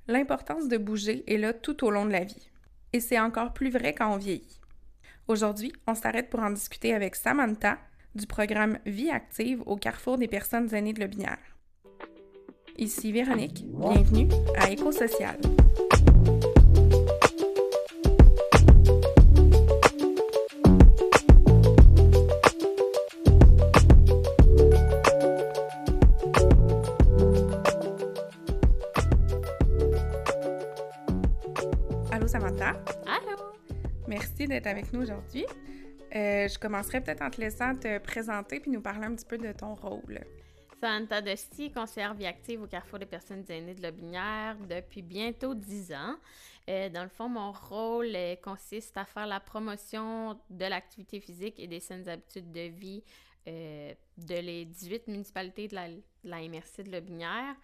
L'importance de bouger est là tout au long de la vie. Et c'est encore plus vrai quand on vieillit. Aujourd'hui, on s'arrête pour en discuter avec Samantha du programme Vie active au Carrefour des personnes aînées de Lotbinière. Ici Véronique, bienvenue à Écosocial. Allô Samantha. Allô! Merci d'être avec nous aujourd'hui. Je commencerai peut-être en te laissant te présenter puis nous parler un petit peu de ton rôle. Samantha Dosti, conseillère vie active au Carrefour des personnes aînées de Lotbinière depuis bientôt 10 ans. Dans le fond, mon rôle consiste à faire la promotion de l'activité physique et des saines habitudes de vie de les 18 municipalités de la MRC de Lotbinière.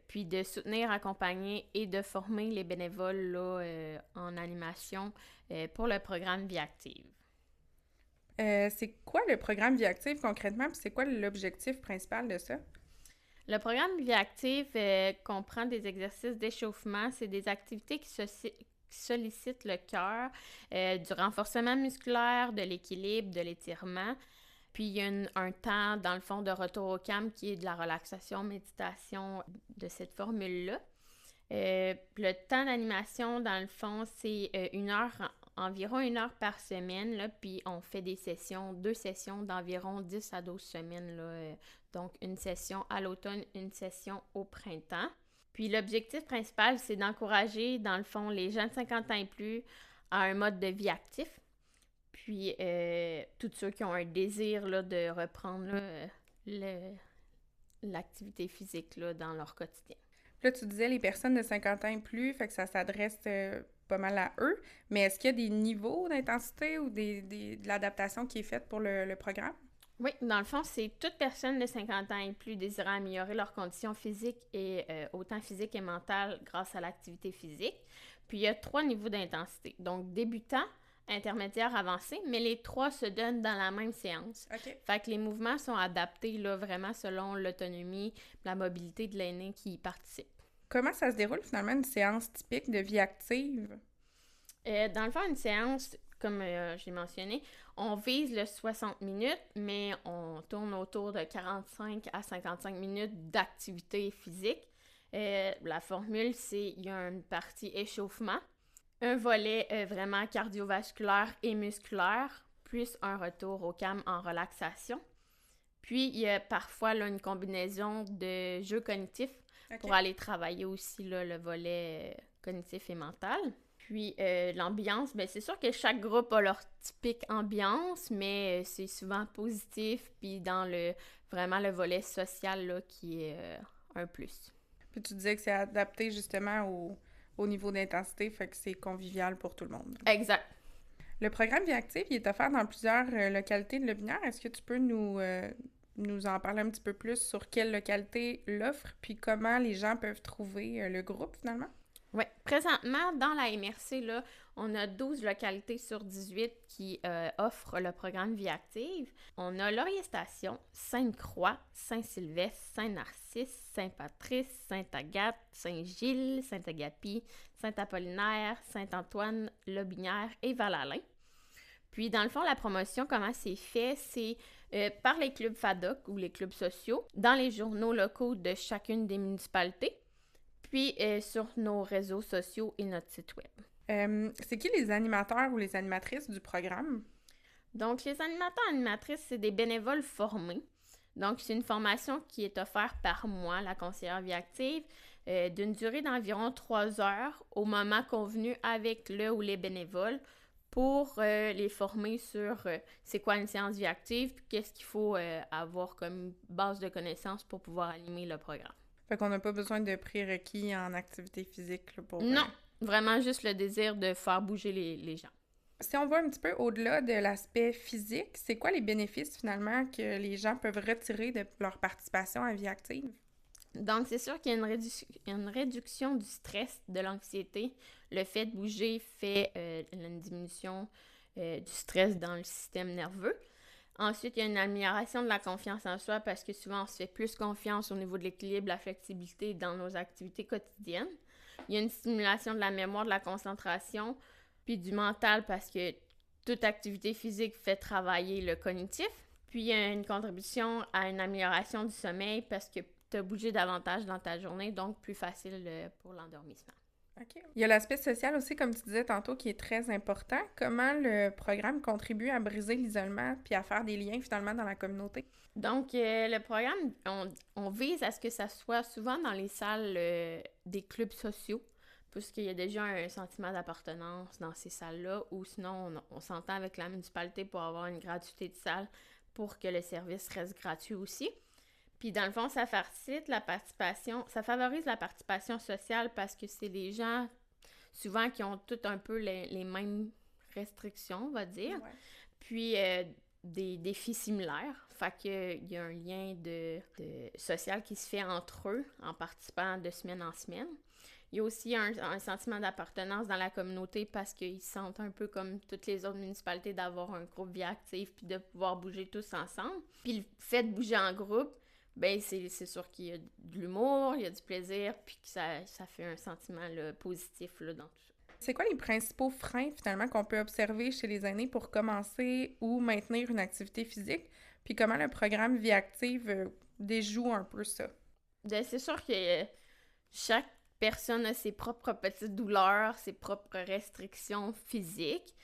Puis de soutenir, accompagner et de former les bénévoles là, en animation pour le programme Vie active. C'est quoi le programme Vie active concrètement puis c'est quoi l'objectif principal de ça? Le programme Vie active comprend des exercices d'échauffement. C'est des activités qui sollicitent le cœur, du renforcement musculaire, de l'équilibre, de l'étirement. Puis il y a un temps, dans le fond, de retour au calme qui est de la relaxation, méditation de cette formule-là. Le temps d'animation, dans le fond, c'est environ 1 heure par semaine, là, puis on fait deux sessions d'environ 10 à 12 semaines, là, donc une session à l'automne, une session au printemps. Puis l'objectif principal, c'est d'encourager, dans le fond, les gens de 50 ans et plus à un mode de vie actif, puis tous ceux qui ont un désir là, de reprendre là, l'activité physique là, dans leur quotidien. Là, tu disais les personnes de 50 ans et plus, fait que ça s'adresse pas mal à eux, mais est-ce qu'il y a des niveaux d'intensité ou de l'adaptation qui est faite pour le programme? Oui, dans le fond, c'est toute personne de 50 ans et plus désirant améliorer leurs conditions physiques et autant physiques et mentales grâce à l'activité physique. Puis il y a 3 niveaux d'intensité. Donc débutant, intermédiaire, avancé, mais les 3 se donnent dans la même séance. OK. Fait que les mouvements sont adaptés là, vraiment selon l'autonomie, la mobilité de l'aîné qui y participe. Comment ça se déroule finalement une séance typique de vie active? Dans le fond, une séance, comme j'ai mentionné, on vise le 60 minutes, mais on tourne autour de 45 à 55 minutes d'activité physique. La formule, c'est il y a une partie échauffement, un volet vraiment cardiovasculaire et musculaire, plus un retour au calme en relaxation. Puis, il y a parfois là, une combinaison de jeux cognitifs pour aller travailler aussi là, le volet cognitif et mental. Puis, l'ambiance, bien, c'est sûr que chaque groupe a leur typique ambiance, mais c'est souvent positif, puis dans vraiment le volet social là, qui est un plus. Puis tu disais que c'est adapté justement au niveau d'intensité, fait que c'est convivial pour tout le monde. Exact. Le programme Vie active, il est offert dans plusieurs localités de Lotbinière. Est-ce que tu peux nous en parler un petit peu plus sur quelle localité l'offre, puis comment les gens peuvent trouver le groupe finalement? Oui. Présentement, dans la MRC, là, on a 12 localités sur 18 qui offrent le programme Vie active. On a Laurier-Station, Sainte-Croix, Saint-Sylvestre, Saint-Narcisse, Saint-Patrice, Sainte-Agathe, Saint-Gilles, Saint-Agapi, Saint-Apollinaire, Saint-Antoine, Lotbinière et Val-Alain. Puis, dans le fond, la promotion, comment c'est fait? C'est par les clubs FADOC ou les clubs sociaux, dans les journaux locaux de chacune des municipalités, puis sur nos réseaux sociaux et notre site web. C'est qui les animateurs ou les animatrices du programme? Donc, les animateurs et animatrices, c'est des bénévoles formés. Donc, c'est une formation qui est offerte par moi, la conseillère vie active, d'une durée d'environ 3 heures au moment convenu avec le ou les bénévoles pour les former sur c'est quoi une séance vie active, puis qu'est-ce qu'il faut avoir comme base de connaissances pour pouvoir animer le programme. Fait qu'on n'a pas besoin de prérequis en activité physique là, pour... Non, vraiment juste le désir de faire bouger les gens. Si on va un petit peu au-delà de l'aspect physique, c'est quoi les bénéfices finalement que les gens peuvent retirer de leur participation à Vie active? Donc, c'est sûr qu'il y a une réduction du stress, de l'anxiété. Le fait de bouger fait une diminution du stress dans le système nerveux. Ensuite, il y a une amélioration de la confiance en soi parce que souvent, on se fait plus confiance au niveau de l'équilibre, la flexibilité dans nos activités quotidiennes. Il y a une stimulation de la mémoire, de la concentration, puis du mental parce que toute activité physique fait travailler le cognitif. Puis, il y a une contribution à une amélioration du sommeil parce que tu as bougé davantage dans ta journée, donc plus facile pour l'endormissement. OK. Il y a l'aspect social aussi, comme tu disais tantôt, qui est très important. Comment le programme contribue à briser l'isolement puis à faire des liens finalement dans la communauté? Donc, le programme, on vise à ce que ça soit souvent dans les salles des clubs sociaux, puisqu'il y a déjà un sentiment d'appartenance dans ces salles-là, ou sinon, on s'entend avec la municipalité pour avoir une gratuité de salle pour que le service reste gratuit aussi. Puis dans le fond, ça favorise la participation sociale parce que c'est des gens souvent qui ont tout un peu les mêmes restrictions, on va dire. Ouais. Puis des défis similaires. Fait qu'il y a un lien de social qui se fait entre eux en participant de semaine en semaine. Il y a aussi un sentiment d'appartenance dans la communauté parce qu'ils se sentent un peu comme toutes les autres municipalités d'avoir un groupe vie active puis de pouvoir bouger tous ensemble. Puis le fait de bouger en groupe, ben c'est sûr qu'il y a de l'humour, il y a du plaisir, puis que ça fait un sentiment là, positif là, dans tout ça. C'est quoi les principaux freins finalement qu'on peut observer chez les aînés pour commencer ou maintenir une activité physique? Puis comment le programme Vie active déjoue un peu ça? Ben, c'est sûr que chaque personne a ses propres petites douleurs, ses propres restrictions physiques.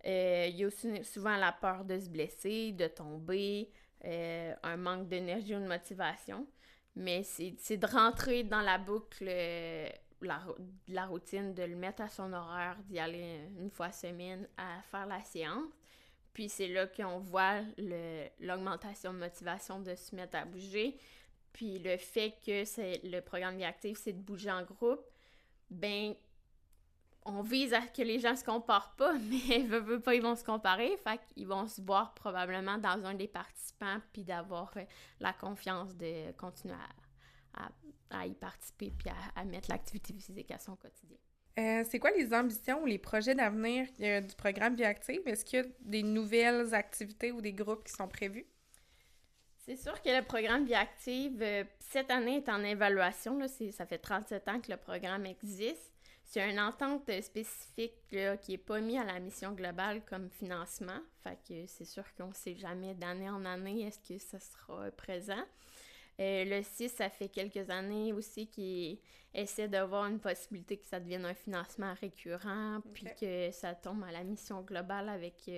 Il y a aussi souvent la peur de se blesser, de tomber, un manque d'énergie ou de motivation. Mais c'est de rentrer dans la boucle la routine, de le mettre à son horaire, d'y aller une fois semaine à faire la séance. Puis c'est là qu'on voit l'augmentation de motivation de se mettre à bouger. Puis le fait que le programme Vie active, c'est de bouger en groupe, ben on vise à que les gens se comparent pas, mais veut pas, ils vont se comparer. Fait qu'ils vont se voir probablement dans un des participants puis d'avoir la confiance de continuer à y participer puis à mettre l'activité physique à son quotidien. C'est quoi les ambitions ou les projets d'avenir du programme Vie active? Est-ce qu'il y a des nouvelles activités ou des groupes qui sont prévus? C'est sûr que le programme Vie active, cette année, est en évaluation. Là, ça fait 37 ans que le programme existe. C'est une entente spécifique là, qui n'est pas mise à la mission globale comme financement. Fait que c'est sûr qu'on ne sait jamais d'année en année est-ce que ça sera présent. Le CIS, ça fait quelques années aussi qu'il essaie d'avoir une possibilité que ça devienne un financement récurrent, puis que ça tombe à la mission globale avec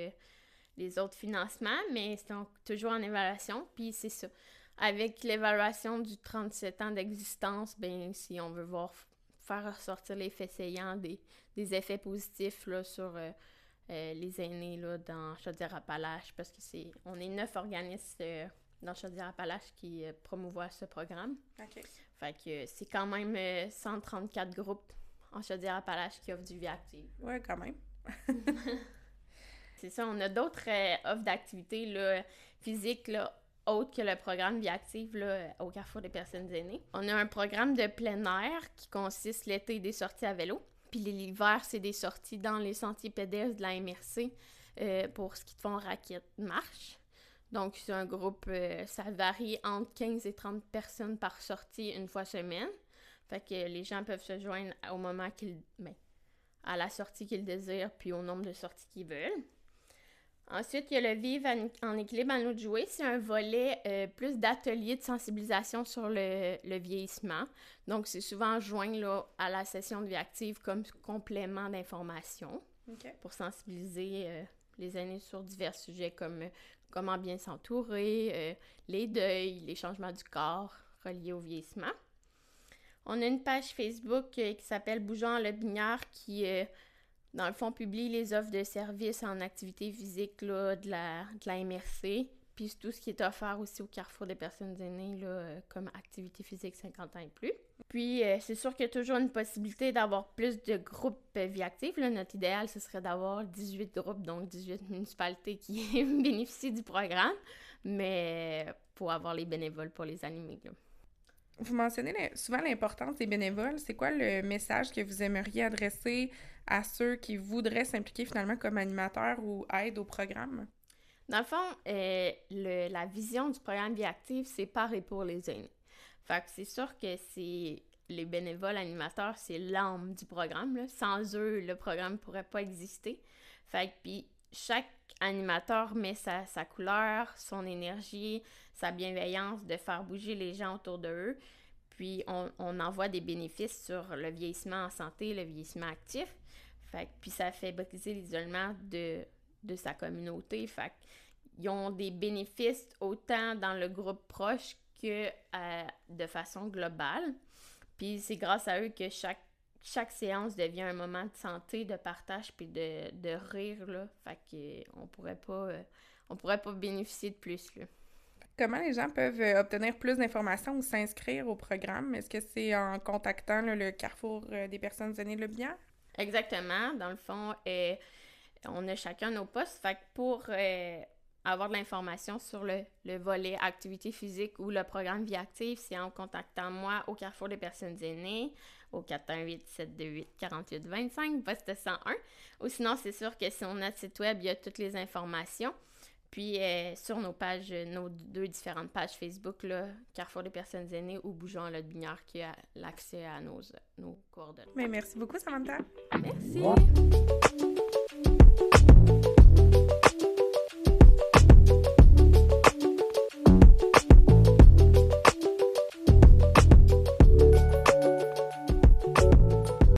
les autres financements, mais c'est toujours en évaluation, puis c'est ça. Avec l'évaluation du 37 ans d'existence, ben si on veut faire ressortir l'effet saillant des effets positifs là, sur les aînés là, dans Chaudière-Appalaches, parce que on est 9 organismes dans Chaudière-Appalaches qui promouvoient ce programme. OK. Fait que c'est quand même 134 groupes en Chaudière-Appalaches qui offrent du Vie active. Ouais, quand même. C'est ça, on a d'autres offres d'activités là, physiques là, autres que le programme Vie active là, au Carrefour des personnes aînées. On a un programme de plein air qui consiste l'été des sorties à vélo. Puis l'hiver, c'est des sorties dans les sentiers pédestres de la MRC pour ce qui te font raquettes marche. Donc, c'est un groupe, ça varie entre 15 et 30 personnes par sortie une fois semaine. Fait que les gens peuvent se joindre au moment à la sortie qu'ils désirent, puis au nombre de sorties qu'ils veulent. Ensuite, il y a le Vivre en équilibre à nous de jouer. C'est un volet plus d'ateliers de sensibilisation sur le vieillissement. Donc, c'est souvent joint là, à la session de vie active comme complément d'information pour sensibiliser les aînés sur divers sujets comme comment bien s'entourer, les deuils, les changements du corps reliés au vieillissement. On a une page Facebook qui s'appelle Bougeons le Binière qui, dans le fond, publie les offres de services en activité physique là, de la MRC, puis tout ce qui est offert aussi au Carrefour des personnes aînées là, comme activité physique 50 ans et plus. Puis, c'est sûr qu'il y a toujours une possibilité d'avoir plus de groupes vie active. Là, notre idéal, ce serait d'avoir 18 groupes, donc 18 municipalités qui bénéficient du programme, mais pour avoir les bénévoles pour les animer. Là. Vous mentionnez souvent l'importance des bénévoles. C'est quoi le message que vous aimeriez adresser à ceux qui voudraient s'impliquer finalement comme animateurs ou aide au programme? Dans le fond, la vision du programme Vie active, c'est par et pour les aînés. Fait que c'est sûr que c'est les bénévoles animateurs, c'est l'âme du programme, là. Sans eux, le programme ne pourrait pas exister. Fait que puis chaque animateur met sa couleur, son énergie, sa bienveillance de faire bouger les gens autour de eux. Puis on en voit des bénéfices sur le vieillissement en santé, le vieillissement actif. Fait que, puis ça fait briser l'isolement de sa communauté. Fait qu'ils ont des bénéfices autant dans le groupe proche que de façon globale. Puis c'est grâce à eux que chaque séance devient un moment de santé, de partage puis de rire, là. Fait qu'on pourrait pas bénéficier de plus, là. Comment les gens peuvent obtenir plus d'informations ou s'inscrire au programme? Est-ce que c'est en contactant là, le Carrefour des personnes aînées de Lotbinière? Exactement. Dans le fond, on a chacun nos postes. Fait que pour avoir de l'information sur le volet activité physique ou le programme Vie active, c'est en contactant moi au Carrefour des personnes aînées au 418-728-4825, poste 101. Ou sinon, c'est sûr que sur notre site web, il y a toutes les informations. Puis sur nos pages, nos 2 différentes pages Facebook, là, Carrefour des personnes aînées ou Bougeons à Lotbinière qui a l'accès à nos coordonnées. Mais merci beaucoup, Samantha. Merci!